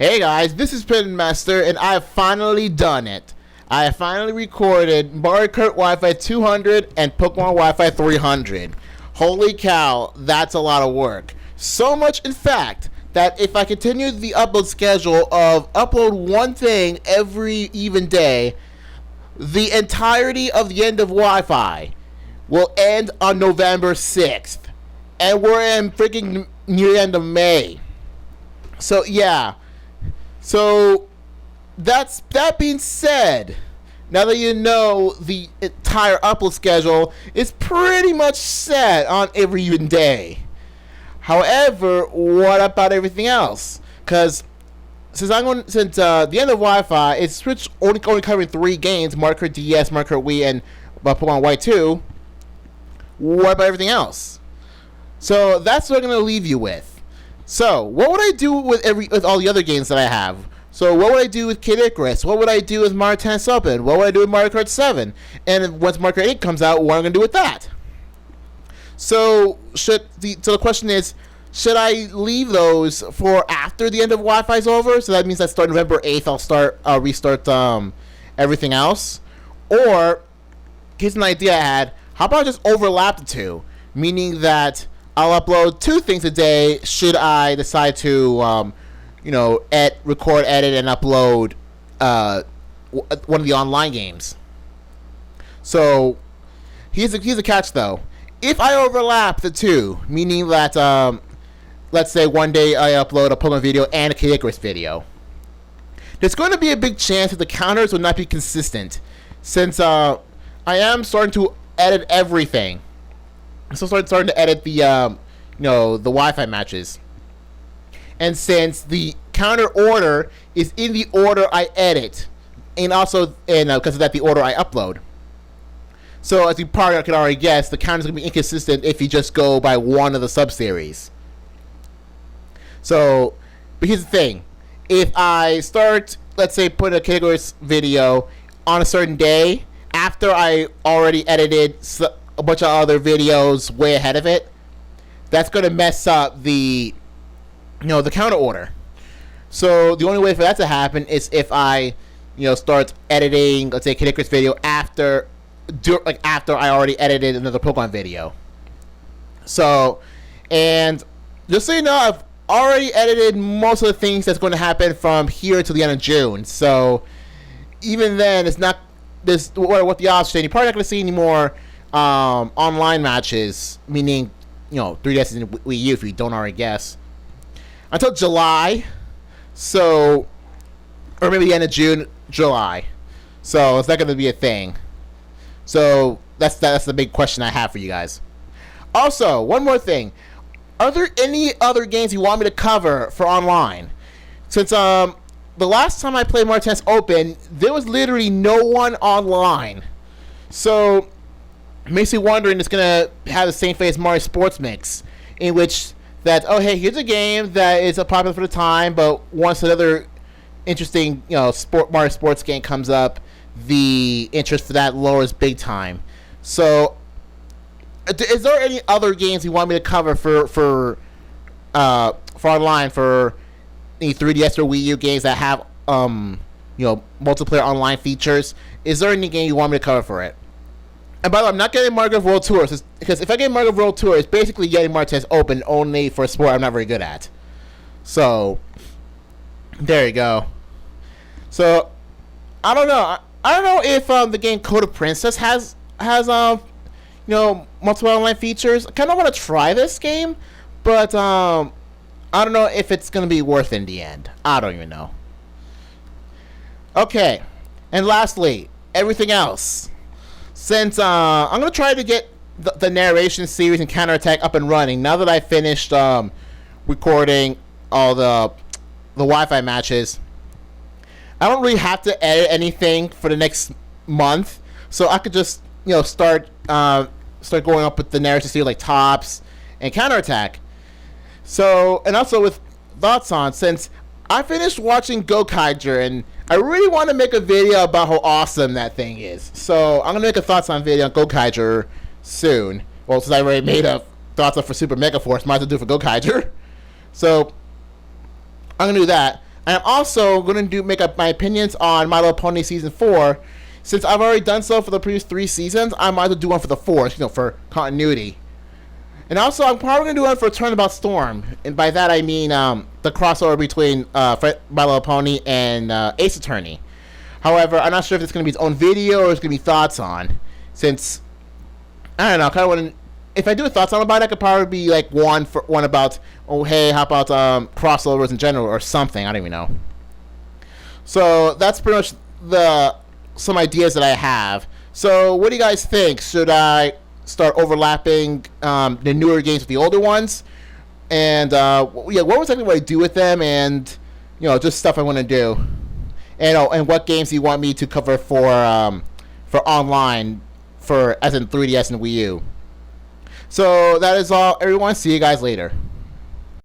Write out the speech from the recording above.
Hey guys, this is Master, and I have finally done it. I have finally recorded Mario Kart Wi-Fi 200 and Pokemon Wi-Fi 300. Holy cow, that's a lot of work. So much, in fact, that if I continue the upload schedule of upload one thing every even day, the entirety of the end of Wi-Fi will end on November 6th. And we're in freaking near the end of May. So, yeah. So, that being said, now that you know the entire upload schedule is pretty much set on every even day. However, what about everything else? Because since the end of Wi-Fi, it's switched only covering 3 games: Mario Kart DS, Mario Kart Wii, and Pokemon White 2. What about everything else? So that's what I'm going to leave you with. So, what would I do with all the other games that I have? So, what would I do with Kid Icarus? What would I do with Mario Tennis Open? What would I do with Mario Kart 7? And once Mario Kart 8 comes out, what am I going to do with that? So, the question is, should I leave those for after the end of Wi-Fi is over? So that means that starting November 8th, I'll restart everything else. Or, here's an idea I had. How about I just overlap the two? Meaning that I'll upload 2 things a day should I decide to, record, edit, and upload one of the online games. So, here's a catch, though. If I overlap the 2, meaning that, let's say one day I upload a Pokemon video and a Kid Icarus video, there's going to be a big chance that the counters will not be consistent, since I am starting to edit everything. So starting to edit the the Wi-Fi matches, and since the counter order is in the order I edit, and also because of that the order I upload. So as you probably can already guess, the counter is going to be inconsistent if you just go by one of the sub-series. So, but here's the thing: if I start, let's say, putting a Kid Icarus video on a certain day after I already edited a bunch of other videos way ahead of it, that's going to mess up the counter order. So the only way for that to happen is if I start editing, let's say, Kid Icarus video after I already edited another Pokemon video. So, and just so you know, I've already edited most of the things that's going to happen from here to the end of June. So even then, it's not this what the odds saying. You're probably not going to see any more online matches, meaning 3DS and Wii U, if you don't already guess, until July. So, or maybe the end of June, July. So it's not going to be a thing. So that's the big question I have for you guys. Also, one more thing: are there any other games you want me to cover for online? Since the last time I played Mario Tennis Open, there was literally no one online. So makes me wondering it's going to have the same fate as Mario Sports Mix, in which that, oh, hey, here's a game that is popular for the time, but once another interesting, Mario Sports game comes up, the interest for that lowers big time. So, is there any other games you want me to cover for online, for any 3DS or Wii U games that have, multiplayer online features? Is there any game you want me to cover for it? And by the way, I'm not getting Mario Kart World Tour, because if I get Mario Kart World Tour, it's basically getting Mario Tennis Open only for a sport I'm not very good at. So, there you go. So, I don't know. I don't know if the game Code of Princess has multiple online features. I kind of want to try this game, but I don't know if it's going to be worth it in the end. I don't even know. Okay, and lastly, everything else. Since I'm going to try to get the narration series and Counterattack up and running, now that I finished recording all the Wi-Fi matches, I don't really have to edit anything for the next month, so I could just start going up with the narration series like Tops and Counterattack. So, and also with thoughts on, since I finished watching Gokaiger, and I really want to make a video about how awesome that thing is. So I'm going to make a thoughts on video on Gokaiger soon. Well, since I already made a thoughts on for Super Mega Force, might as well do it for Gokaiger. So I'm going to do that. And I'm also going to make up my opinions on My Little Pony Season 4. Since I've already done so for the previous 3 seasons, I might as well do one for the 4th, for continuity. And also, I'm probably going to do one for Turnabout Storm. And by that, I mean the crossover between My Little Pony and Ace Attorney. However, I'm not sure if it's going to be its own video or it's going to be thoughts on. Since, I don't know, kind of want to... If I do a thoughts on about it, I could probably be like one about, oh hey, how about crossovers in general or something. I don't even know. So that's pretty much some ideas that I have. So what do you guys think? Should I start overlapping the newer games with the older ones? And what exactly would I do with them? And just stuff I want to do. And what games do you want me to cover for online as in 3DS and Wii U? So that is all, everyone. See you guys later.